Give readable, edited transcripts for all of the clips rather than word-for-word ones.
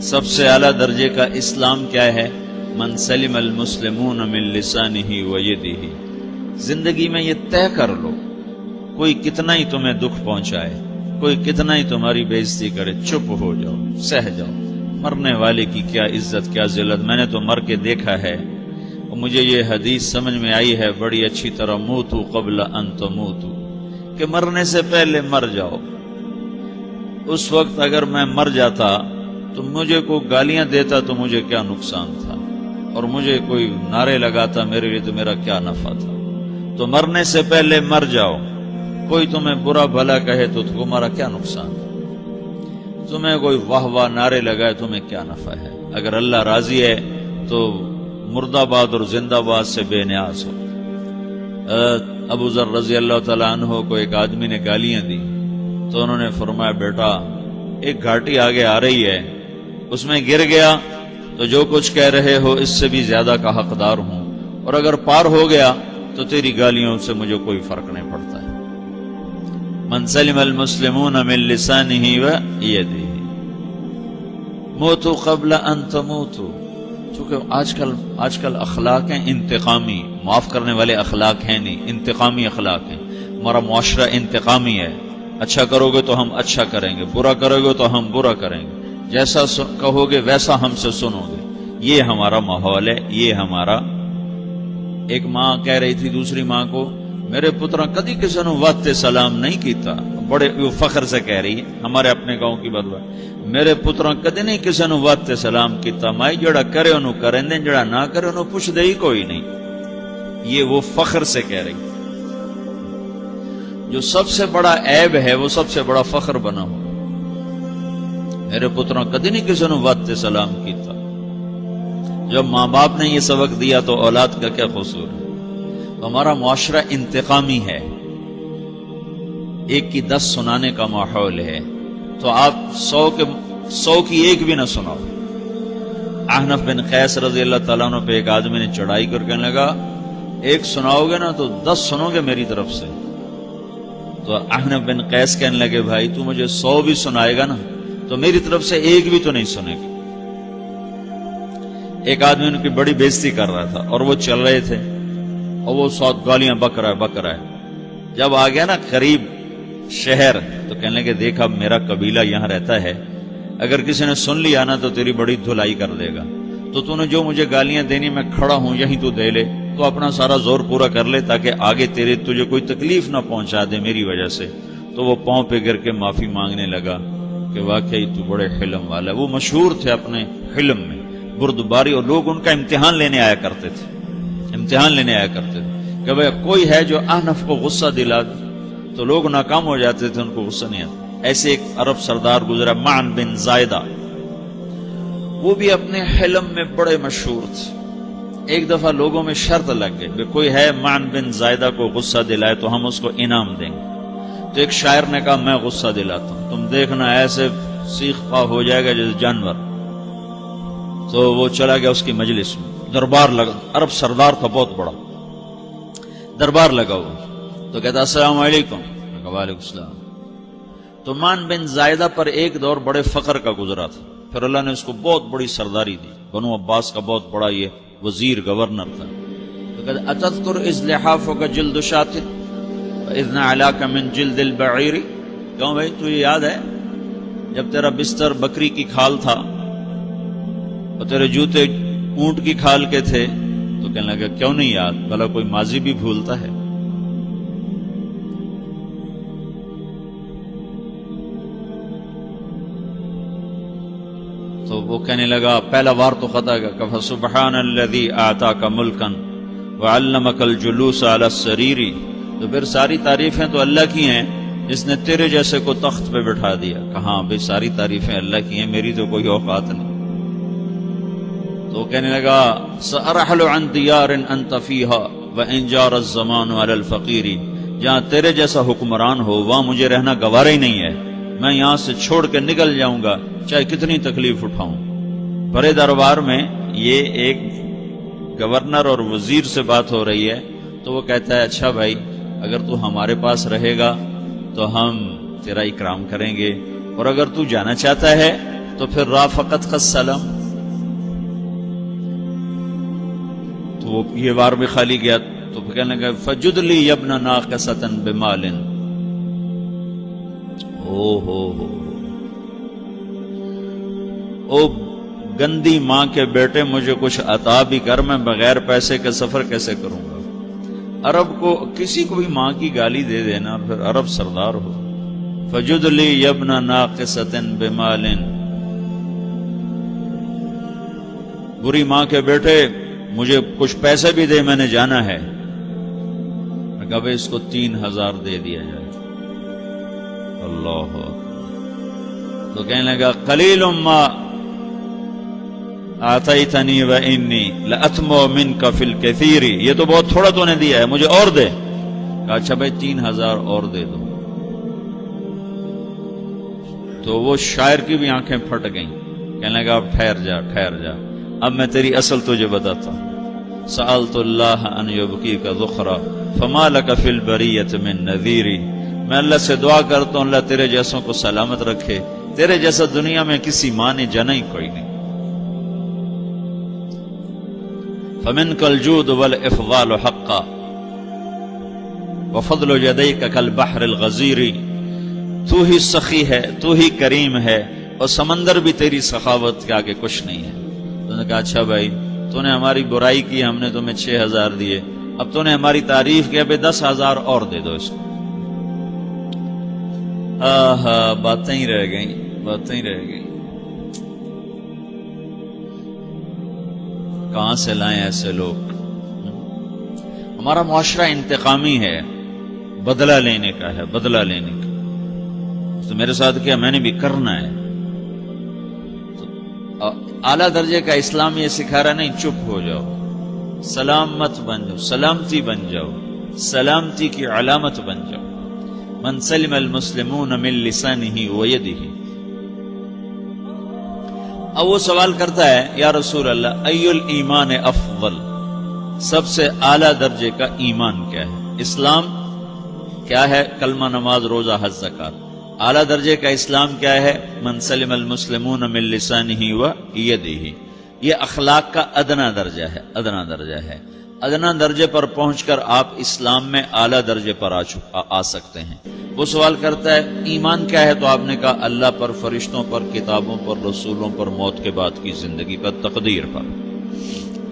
سب سے اعلیٰ درجے کا اسلام کیا ہے؟ من سلم المسلمون من لسانہ و یدہ۔ زندگی میں یہ طے کر لو، کوئی کتنا ہی تمہیں دکھ پہنچائے، کوئی کتنا ہی تمہاری بےعزتی کرے، چپ ہو جاؤ، سہ جاؤ۔ مرنے والے کی کیا عزت، کیا ذلت، میں نے تو مر کے دیکھا ہے، اور مجھے یہ حدیث سمجھ میں آئی ہے بڑی اچھی طرح، موتو قبل ان تموتو، کہ مرنے سے پہلے مر جاؤ۔ اس وقت اگر میں مر جاتا تو مجھے کوئی گالیاں دیتا تو مجھے کیا نقصان تھا، اور مجھے کوئی نعرے لگاتا میرے لیے تو میرا کیا نفع تھا۔ تو مرنے سے پہلے مر جاؤ۔ کوئی تمہیں برا بھلا کہے تو تمہارا کیا نقصان ہے، تمہیں کوئی واہ واہ نعرے لگائے تمہیں کیا نفع ہے۔ اگر اللہ راضی ہے تو مرد آباد اور زندہ آباد سے بے نیاز ہو۔ ابو ذر رضی اللہ تعالیٰ عنہ کو ایک آدمی نے گالیاں دی تو انہوں نے فرمایا، بیٹا ایک گھاٹی آگے آ رہی ہے، اس میں گر گیا تو جو کچھ کہہ رہے ہو اس سے بھی زیادہ کا حقدار ہوں، اور اگر پار ہو گیا تو تیری گالیوں سے مجھے کوئی فرق نہیں پڑتا ہے۔ من سلم المسلمون من لسانہ و یدہ موتوا قبل ان تموتوا۔ چونکہ آج کل اخلاق ہیں انتقامی، معاف کرنے والے اخلاق ہیں نہیں، انتقامی اخلاق ہیں۔ ہمارا معاشرہ انتقامی ہے، اچھا کرو گے تو ہم اچھا کریں گے، برا کرو گے تو ہم برا کریں گے، جیسا کہو گے ویسا ہم سے سنو گے۔ یہ ہمارا ماحول ہے، یہ ہمارا۔ ایک ماں کہہ رہی تھی دوسری ماں کو، میرے پترا کدی کسی نے واسطے سلام نہیں کیتا، بڑے فخر سے کہہ رہی ہے، ہمارے اپنے گاؤں کی بدوا، میرے پترا کدی نہیں کسی نے واسطے سلام کیتا، مائی جڑا کرے انہوں کریں دیں، جڑا نہ کرے انہوں پوچھ دے ہی کوئی نہیں۔ یہ وہ فخر سے کہہ رہی۔ جو سب سے بڑا عیب ہے وہ سب سے بڑا فخر بنا ہو۔ میرے پترا کدی نہیں کسی نے واسطے سلام کیتا۔ جب ماں باپ نے یہ سبق دیا تو اولاد کا کیا قصور ہے؟ ہمارا معاشرہ انتقامی ہے، ایک کی 10 سنانے کا ماحول ہے، تو آپ 100 کی ایک بھی نہ سناؤ۔ احنف بن قیس رضی اللہ تعالیٰ عنہ پہ ایک آدمی نے چڑھائی کر کے لگا، ایک سناؤ گے نا تو 10 سنو گے میری طرف سے۔ تو احنف بن قیس کہنے لگے، بھائی تو مجھے 100 بھی سنائے گا نا تو میری طرف سے ایک بھی تو نہیں سنے گی۔ ایک آدمی ان کی بڑی بےزتی کر رہا تھا اور وہ چل رہے تھے اور وہ 100 گالیاں بک رہا ہے۔ جب آ گیا نا قریب شہر تو کہنے لگے، دیکھا میرا قبیلہ یہاں رہتا ہے، اگر کسی نے سن لیا نا تو تیری بڑی دھلائی کر دے گا، تو نے جو مجھے گالیاں دینی میں کھڑا ہوں یہیں تو دے لے، تو اپنا سارا زور پورا کر لے تاکہ آگے تجھے کوئی تکلیف نہ پہنچا دے میری وجہ سے۔ تو وہ پاؤں پہ گر کے معافی مانگنے لگا کہ واقعی تو بڑے حلم والا ہے۔ وہ مشہور تھے اپنے حلم میں، بردباری، اور لوگ ان کا امتحان لینے آیا کرتے تھے کہ بھئی کوئی ہے جو احنف کو غصہ دلا دے، تو لوگ ناکام ہو جاتے تھے، ان کو غصہ نہیں آتا۔ ایسے ایک عرب سردار گزرا معن بن زائدہ، وہ بھی اپنے حلم میں بڑے مشہور تھے۔ ایک دفعہ لوگوں میں شرط لگ گئی کہ کوئی ہے معن بن زائدہ کو غصہ دلائے تو ہم اس کو انعام دیں گے۔ تو ایک شاعر نے کہا، میں غصہ دلاتا ہوں، تم دیکھنا ایسے سیخ پا ہو جائے گا جیسے جانور۔ تو وہ چلا گیا اس کی مجلس میں، دربار لگا، عرب سردار تھا بہت بڑا، دربار لگا ہوا، تو کہتا السلام علیکم، وعلیکم السلام۔ تو معن بن زائدہ پر ایک دور بڑے فقر کا گزرا تھا، پھر اللہ نے اس کو بہت بڑی سرداری دی، بنو عباس کا بہت بڑا یہ وزیر گورنر تھا۔ تو کہتا اتذکر اذ لحافک جلد شاۃ واذ نعلاک من جلد البعیر، کہوں بھائی تجھے یاد ہے جب تیرا بستر بکری کی کھال تھا اور تیرے جوتے اونٹ کی کھال کے تھے؟ تو کہنے لگا کیوں نہیں یاد، بھلا کوئی ماضی بھی بھولتا ہے؟ تو وہ کہنے لگا پہلا وار تو خطا گیا، کہ فسبحان الذی اعطاک ملکا وعلمک الجلوس علی السریر۔ تو پھر ساری تعریفیں تو اللہ کی ہیں جس نے تیرے جیسے کو تخت پہ بٹھا دیا۔ کہاں بھئی ساری تعریفیں اللہ کی ہیں، میری تو کوئی اوقات نہیں۔ تو کہنے لگا سأرحل عن دیار انت فیہا وان جار الزمان علی الفقیر، جہاں تیرے جیسا حکمران ہو وہاں مجھے رہنا گوارا ہی نہیں ہے، میں یہاں سے چھوڑ کے نکل جاؤں گا چاہے کتنی تکلیف اٹھاؤں۔ بڑے دربار میں یہ ایک گورنر اور وزیر سے بات ہو رہی ہے، تو وہ کہتا ہے اچھا بھائی اگر تو ہمارے پاس رہے گا تو ہم تیرا اکرام کریں گے، اور اگر تو جانا چاہتا ہے تو پھر رافقت کا سلام، تو وہ یہ بار بھی خالی گیا تو کہنے لگا فجد لی ابن ناقصۃ بمال، او گندی ماں کے بیٹے مجھے کچھ عطا بھی کر، میں بغیر پیسے کے سفر کیسے کروں گا؟ عرب کو کسی کو بھی ماں کی گالی دے دینا پھر عرب سردار ہو. فجد لی ابن ناقصۃ بمال، بری ماں کے بیٹے مجھے کچھ پیسے بھی دے، میں نے جانا ہے. میں کہا بھائی اس کو 3000 دے دیا جائے. اللہ تو کہنے لگا قلیل ما آتیتنی و انی لأطمع منک فی الکثیر، یہ تو بہت تھوڑا تو نے دیا ہے، مجھے اور دے. کہا اچھا بھائی 3000 اور دے دو. تو وہ شاعر کی بھی آنکھیں پھٹ گئیں. کہنے لگا اب ٹھہر جا ٹھہر جا، اب میں تیری اصل تجھے بتاتا ہوں. سألت اللہ ان یبکیک ذخرا فما لک فی البریۃ من نذیر، میں اللہ سے دعا کرتا ہوں اللہ تیرے جیسوں کو سلامت رکھے، تیرے جیسا دنیا میں کسی ماں نے جنا ہی کوئی نہیں. فمنک الجود والافضال حقا وفضل یدیک کالبحر الغزیر، تو ہی سخی ہے، تو ہی کریم ہے، اور سمندر بھی تیری سخاوت کے آگے کچھ نہیں ہے. تو نے کہا اچھا بھائی تو نے ہماری برائی کی، ہم نے تمہیں 6000 دیے، اب تو نے ہماری تعریف کی، اب 10,000 اور دے دو اس کو. باتیں ہی رہ گئیں، باتیں ہی رہ گئیں. کہاں سے لائیں ایسے لوگ؟ ہمارا معاشرہ انتقامی ہے، بدلہ لینے کا ہے، بدلہ لینے کا. تو میرے ساتھ کیا میں نے بھی کرنا ہے. اعلیٰ درجے کا اسلام یہ سکھا رہا نہیں چپ ہو جاؤ، سلام مت بن جاؤ، سلامتی بن جاؤ، سلامتی کی علامت بن جاؤ. من سلم المسلمون من لسانہ ویدہ. اب وہ سوال کرتا ہے یا رسول اللہ ای الایمان افضل، سب سے اعلیٰ درجے کا ایمان کیا ہے؟ اسلام کیا ہے؟ کلمہ، نماز، روزہ، حج، زکات. اعلیٰ درجے کا اسلام کیا ہے؟ من سلم المسلمون من لسانہ و یدہ. یہ اخلاق کا ادنا درجہ ہے، ادنا درجہ ہے. ادنا درجے پر پہنچ کر آپ اسلام میں اعلیٰ درجے پر آ سکتے ہیں. وہ سوال کرتا ہے ایمان کیا ہے؟ تو آپ نے کہا اللہ پر، فرشتوں پر، کتابوں پر، رسولوں پر، موت کے بعد کی زندگی پر، تقدیر پر.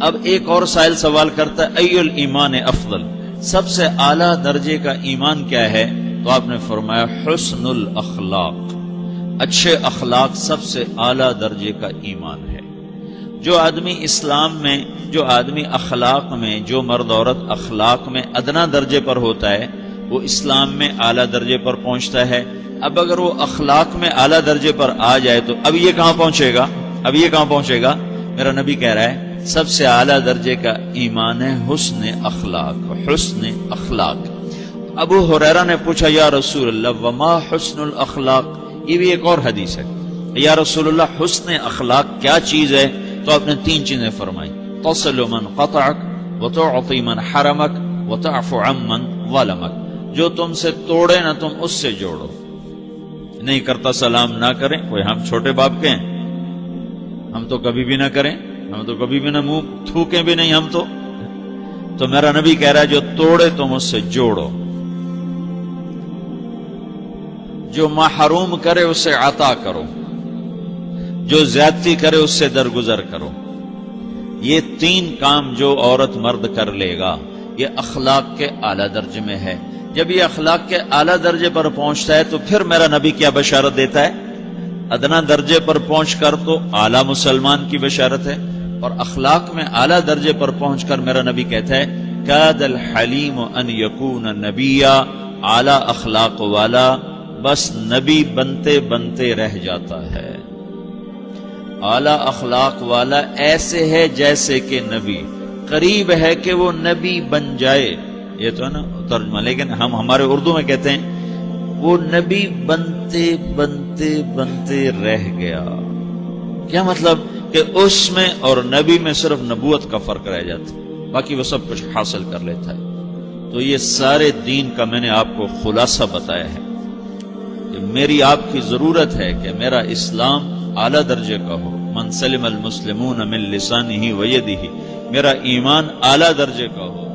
اب ایک اور سائل سوال کرتا ہے ای الایمان افضل، سب سے اعلیٰ درجے کا ایمان کیا ہے؟ تو آپ نے فرمایا حسن الاخلاق، اچھے اخلاق سب سے اعلیٰ درجے کا ایمان ہے. جو آدمی اسلام میں، جو آدمی اخلاق میں، جو مرد عورت اخلاق میں ادنا درجے پر ہوتا ہے وہ اسلام میں اعلیٰ درجے پر پہنچتا ہے. اب اگر وہ اخلاق میں اعلیٰ درجے پر آ جائے تو اب یہ کہاں پہنچے گا؟ اب یہ کہاں پہنچے گا؟ میرا نبی کہہ رہا ہے سب سے اعلیٰ درجے کا ایمان ہے حسن اخلاق، حسن اخلاق. ابو ہریرہ نے پوچھا یا رسول اللہ وما حسن الاخلاق، یہ بھی ایک اور حدیث ہے. یا رسول اللہ حسن اخلاق کیا چیز ہے؟ تو آپ نے 3 چیزیں فرمائی، تصل من قطعک وتعطی من حرمک وتعفو عمن ظلمک. جو تم سے توڑے نہ تم اس سے جوڑو. نہیں کرتا سلام نہ کریں، کوئی ہم چھوٹے باپ کے ہیں؟ ہم تو کبھی بھی نہ کریں، ہم تو کبھی بھی نہ منہ تھوکیں بھی نہیں ہم تو میرا نبی کہہ رہا ہے جو توڑے تم اس سے جوڑو، جو محروم کرے اسے عطا کرو، جو زیادتی کرے اس سے درگزر کرو. یہ 3 کام جو عورت مرد کر لے گا یہ اخلاق کے اعلیٰ درجے میں ہے. جب یہ اخلاق کے اعلیٰ درجے پر پہنچتا ہے تو پھر میرا نبی کیا بشارت دیتا ہے؟ ادنا درجے پر پہنچ کر تو اعلیٰ مسلمان کی بشارت ہے، اور اخلاق میں اعلیٰ درجے پر پہنچ کر میرا نبی کہتا ہے کاد الحلیم ان یکون نبیا، اعلیٰ اخلاق والا بس نبی بنتے بنتے رہ جاتا ہے. اعلیٰ اخلاق والا ایسے ہے جیسے کہ نبی، قریب ہے کہ وہ نبی بن جائے. یہ تو ہے نا ترجمہ، لیکن ہم ہمارے اردو میں کہتے ہیں وہ نبی بنتے بنتے بنتے رہ گیا. کیا مطلب؟ کہ اس میں اور نبی میں صرف نبوت کا فرق رہ جاتا، باقی وہ سب کچھ حاصل کر لیتا ہے. تو یہ سارے دین کا میں نے آپ کو خلاصہ بتایا ہے کہ میری آپ کی ضرورت ہے کہ میرا اسلام اعلیٰ درجے کا ہو، من سلم المسلمون من لسانہ و یدہ، میرا ایمان اعلیٰ درجے کا ہو،